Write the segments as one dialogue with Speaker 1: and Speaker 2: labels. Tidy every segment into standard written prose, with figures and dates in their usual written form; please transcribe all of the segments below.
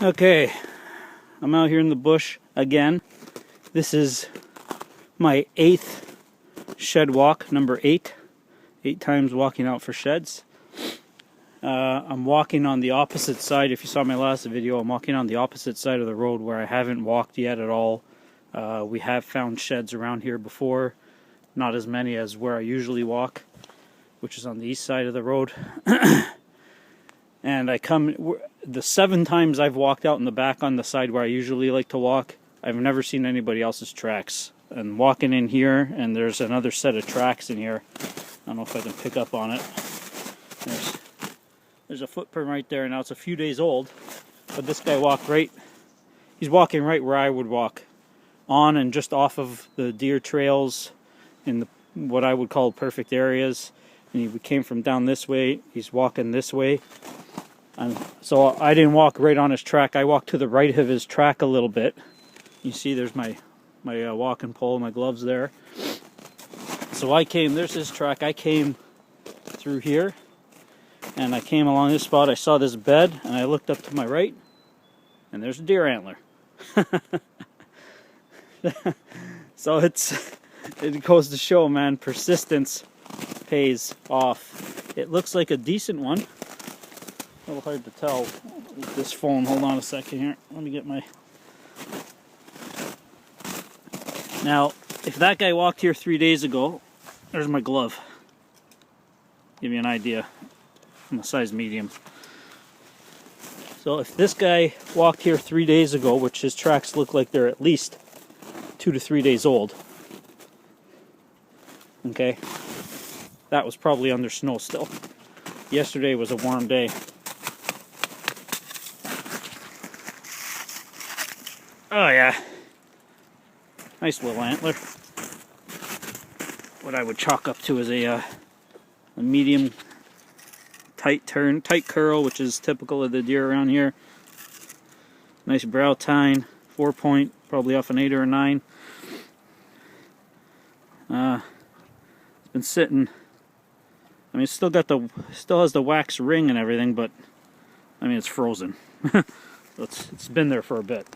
Speaker 1: Okay, I'm out here in the bush again. This is my 8th shed walk, number 8. 8 times walking out for sheds. I'm walking on the opposite side. If you saw my last video, I'm walking on the opposite side of the road where I haven't walked yet at all. We have found sheds around here before, not as many as where I usually walk, which is on the east side of the road. And the 7 times I've walked out in the back on the side where I usually like to walk, I've never seen anybody else's tracks. And walking in here, and there's another set of tracks in here. I don't know if I can pick up on it. There's a footprint right there. Now it's a few days old, but this guy he's walking right where I would walk, on and just off of the deer trails in what I would call perfect areas. And he came from down this way, he's walking this way. And so I didn't walk right on his track, I walked to the right of his track a little bit. You see there's my walking pole, my gloves there. So there's his track, I came through here, and I came along this spot, I saw this bed, and I looked up to my right, and there's a deer antler. So it goes to show, man, persistence pays off. It looks like a decent one. A little hard to tell with this phone. Hold on a second here. Let me get my... Now, if that guy walked here 3 days ago, there's my glove. Give you an idea. I'm a size medium. So if this guy walked here 3 days ago, which his tracks look like they're at least 2 to 3 days old. Okay? That was probably under snow still. Yesterday was a warm day. Oh yeah. Nice little antler. What I would chalk up to is a medium tight curl, which is typical of the deer around here. Nice brow tine, 4-point, probably off an 8 or a 9. It's been sitting. I mean, it still has the wax ring and everything, but I mean, it's frozen. It's been there for a bit.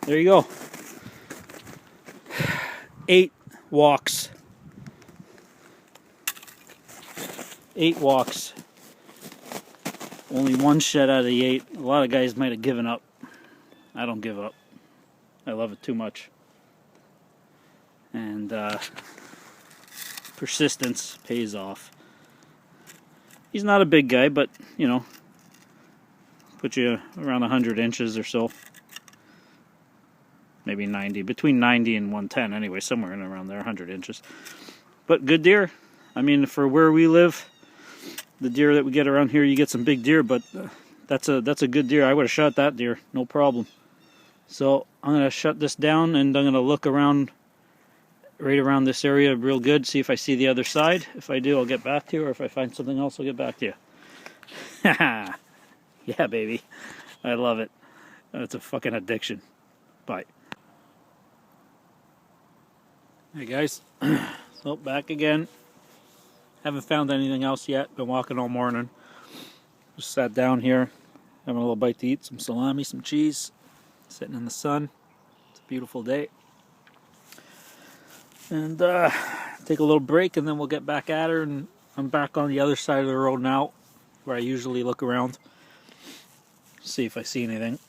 Speaker 1: There you go. 8 walks. 8 walks. Only 1 shed out of the 8. A lot of guys might have given up. I don't give up. I love it too much. And persistence pays off. He's not a big guy, but you know, put you around 100 inches or so. Maybe 90, between 90 and 110 anyway, somewhere in around there, 100 inches. But good deer. I mean, for where we live, the deer that we get around here, you get some big deer, but that's a good deer. I would have shot that deer, no problem. So I'm going to shut this down, and I'm going to look around, right around this area real good, see if I see the other side. If I do, I'll get back to you, or if I find something else, I'll get back to you. Yeah, baby. I love it. It's a fucking addiction. Bye. Hey guys, so back again. Haven't found anything else yet. Been walking all morning. Just sat down here, having a little bite to eat. Some salami, some cheese. Sitting in the sun. It's a beautiful day. And take a little break, and then we'll get back at her. And I'm back on the other side of the road now, where I usually look around. See if I see anything.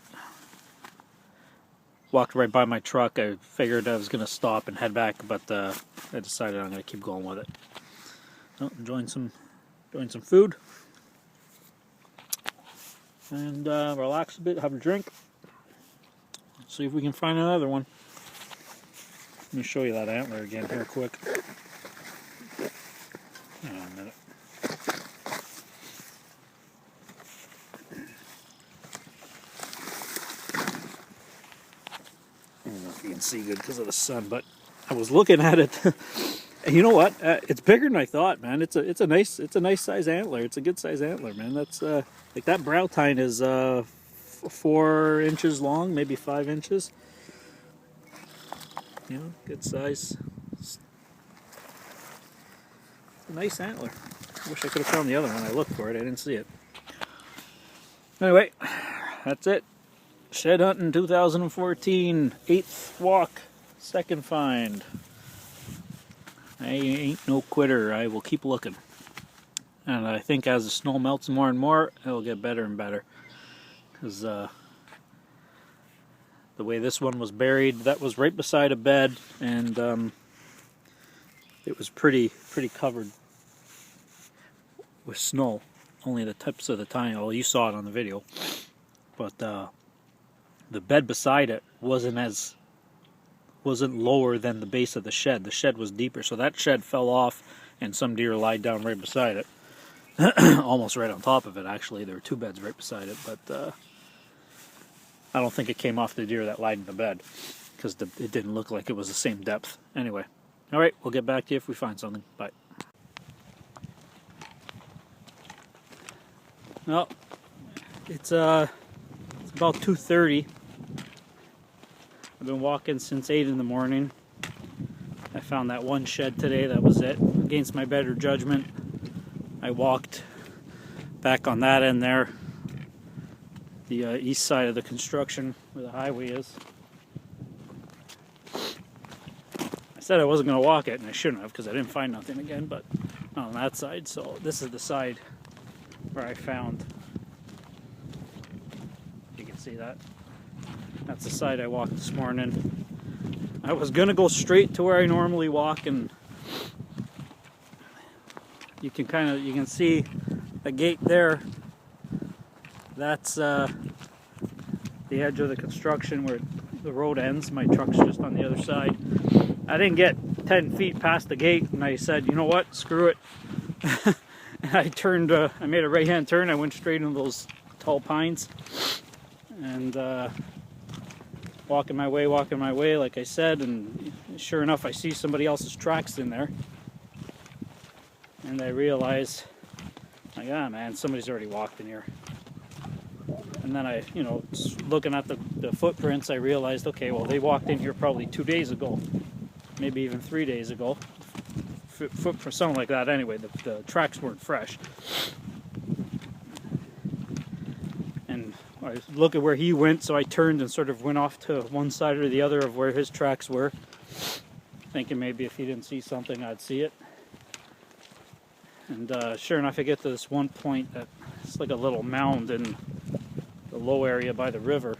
Speaker 1: Walked right by my truck. I figured I was going to stop and head back, but I decided I'm going to keep going with it. So, enjoying some food, and relax a bit, have a drink. See if we can find another one. Let me show you that antler again here quick. Hang on a minute. I don't know if you can see good because of the sun, but I was looking at it. And you know what? It's bigger than I thought, man. It's a nice size antler. It's a good size antler, man. That's like that brow tine is 4 inches long, maybe 5 inches. You know, good size. It's a nice antler. I wish I could have found the other one. I looked for it. I didn't see it. Anyway, that's it. Shed hunting 2014, 8th walk, second find. I ain't no quitter. I will keep looking. And I think as the snow melts more and more, it'll get better and better. Because the way this one was buried, that was right beside a bed, and it was pretty covered with snow. Only the tips of the tiny, well, you saw it on the video. But the bed beside it wasn't lower than the base of the shed. The shed was deeper, so that shed fell off, and some deer lied down right beside it. Almost right on top of it, actually. There were two beds right beside it, but I don't think it came off the deer that lied in the bed, because it didn't look like it was the same depth. Anyway, alright, we'll get back to you if we find something. Bye. Well, it's about 2:30. I've been walking since 8 in the morning. I found that one shed today, that was it. Against my better judgment, I walked back on that end there, the east side of the construction where the highway is. I said I wasn't going to walk it, and I shouldn't have because I didn't find nothing again, but not on that side. So this is the side where I found, you can see that. That's the side I walked this morning. I was going to go straight to where I normally walk, and you can see the gate there. That's the edge of the construction where the road ends. My truck's just on the other side. I didn't get 10 feet past the gate, and I said, you know what, screw it. And I turned, I made a right-hand turn. I went straight into those tall pines, and walking my way, like I said, and sure enough, I see somebody else's tracks in there, and I realize, like, ah, man, somebody's already walked in here. And then I, looking at the footprints, I realized, okay, well, they walked in here probably 2 days ago, maybe even 3 days ago. Footprint, something like that. Anyway, the tracks weren't fresh. And I look at where he went, so I turned and sort of went off to one side or the other of where his tracks were, thinking maybe if he didn't see something, I'd see it. And sure enough, I get to this one point that it's like a little mound in the low area by the river,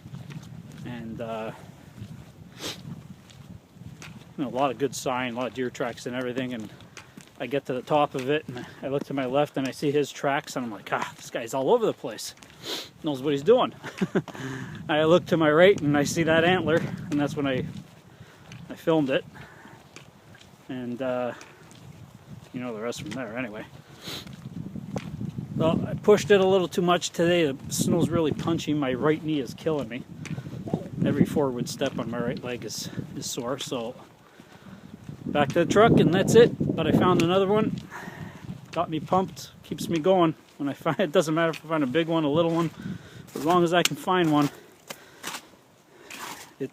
Speaker 1: and a lot of good sign, a lot of deer tracks and everything. And I get to the top of it, and I look to my left, and I see his tracks, and I'm like, this guy's all over the place. Knows what he's doing. I look to my right, and I see that antler, and that's when I filmed it. And the rest from there. Anyway, well, I pushed it a little too much today. The snow's really punching. My right knee is killing me. Every forward step on my right leg is sore. So back to the truck, and that's it. But I found another one. Got me pumped. Keeps me going. When I find it, doesn't matter if I find a big one, a little one. As long as I can find one, it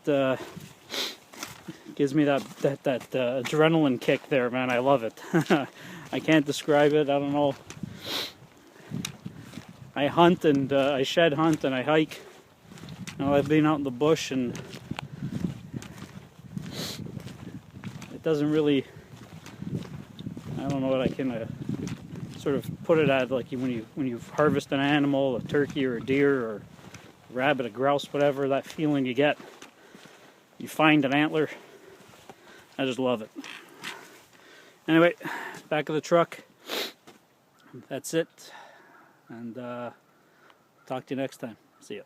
Speaker 1: gives me that adrenaline kick there, man. I love it. I can't describe it. I don't know. I hunt, and I shed hunt, and I hike. I've been out in the bush, and it doesn't really, I don't know what I can sort of put it at, like when you harvest an animal, a turkey or a deer or a rabbit, a grouse, whatever, that feeling you get. You find an antler. I just love it. Anyway, back of the truck. That's it. And talk to you next time. See ya.